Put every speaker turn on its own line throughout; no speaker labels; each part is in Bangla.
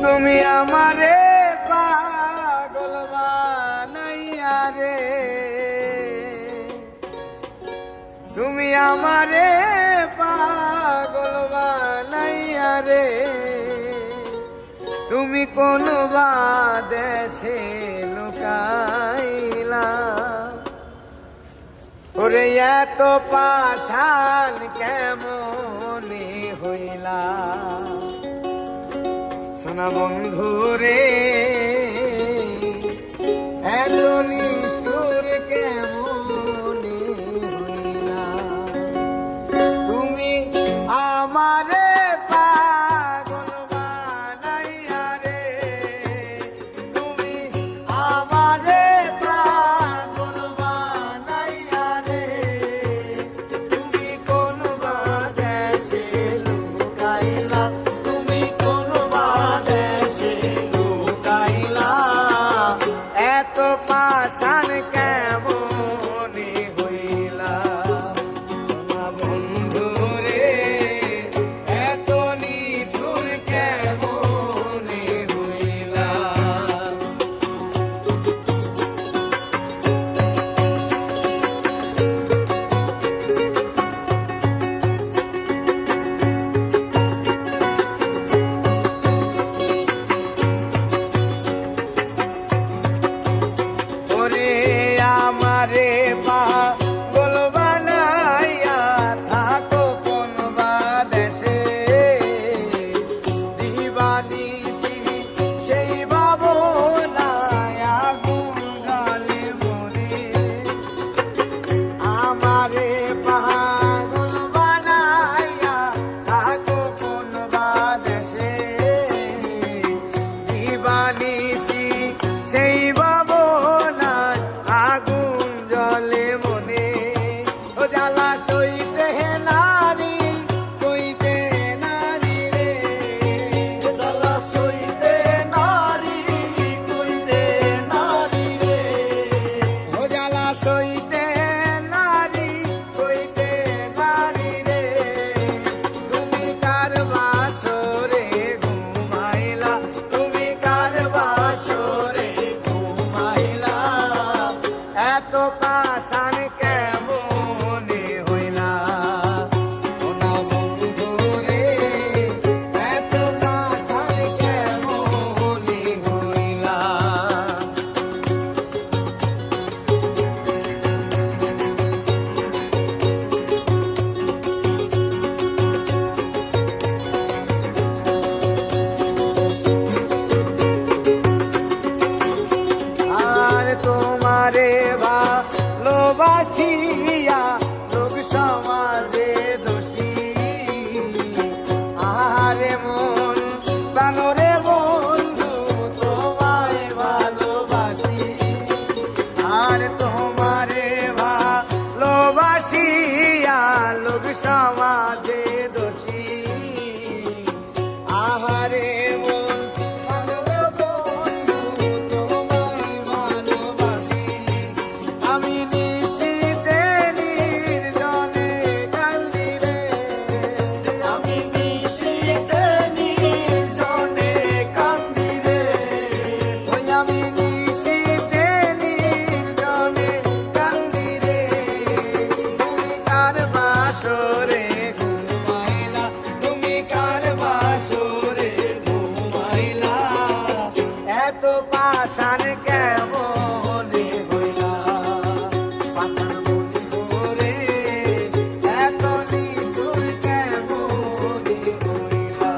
তুমি আমারে পাগল বানাইয়া রে, তুমি আমারে পাগল বানাইয়া রে, তুমি কোন বা দেশে লুকাইলা, ওরে এত পাষাণ কেমনে হইলা, সোনা বন্ধু রে এত নিষ্ঠুর কেমনে হইলা, তুমি আমারে পাগল বানাইয়া রে, তুমি আমারে পাগল বানাইয়া রে, তুমি কোন বা দেশে লুকাইলা, তুমি কোন বা দেশে লুকাইলা, এত পাষাণ কেমনে হইলা, সোনা বন্ধু রে এত নিঠুর কেমনে হইলা। ওরে আমারে পাগল বানাইয়া থাকো কোন বা দেশে, দিবানিশি সেই ভাবনায় আগুন জ্বলে মরে, আমারে পাগল বানাইয়া থাকো কোন বা দেশে, দিবানিশি সেই ভাবনায় আগুন জ্বলে মনে, ও জ্বালা সইতে নারী কইতে নারী রে, জ্বালা সইতে নারী কইতে নারী রে, ও জ্বালা সইতে নারী কইতে নারী রে, তুমি কার বাসরে ঘুমাইলা, তুমি কার বাসরে ঘুমাইলা, এত পাষাণ কেমনে হইলা, সোনা বন্ধু রে এত পাষাণ কেমনে হইলা। আর তোমারে ভালোবাসিয়া লোক সমাজে দোষী, আরে মন প্রাণরে বন্ধু তোমায় ভালোবাসি, আর তোমারে ভালোবাসিয়া লোক সমাজে দোষী, আহারে মন প্রাণরে বন্ধু তোমায় ভালোবাসি, আমি নিশীথে নির্জনে কান্দি রে, আমি নিশীথে নির্জনে কান্দি রে, ওই আমি নিশীথে নির্জনে কান্দি রে, তুমি কার বাসরে ঘুমাইলা, তুমি কার বাসরে ঘুমাইলা, এত পাষাণ কেমনে হইলা, পাষাণ বন্ধু রে এত নিঠুর কেমনে হইলা।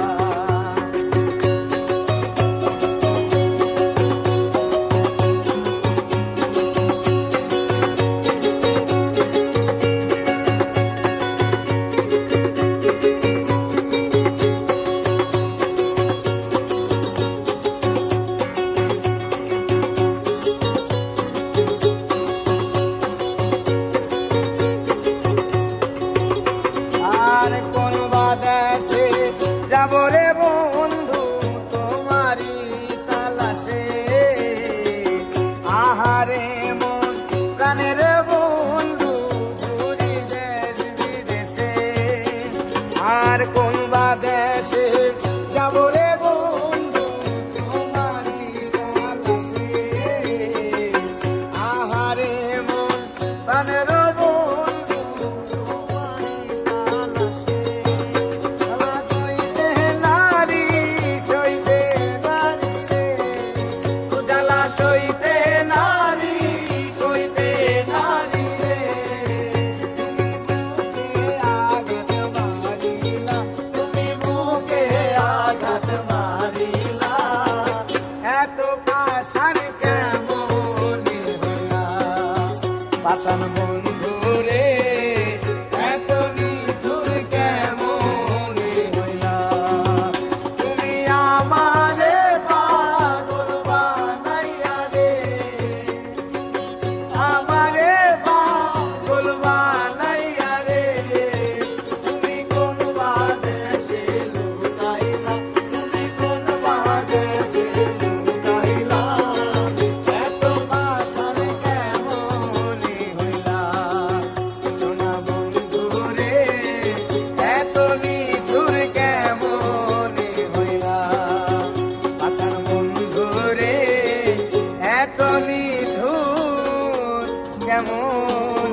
কেমন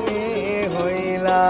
হইলা।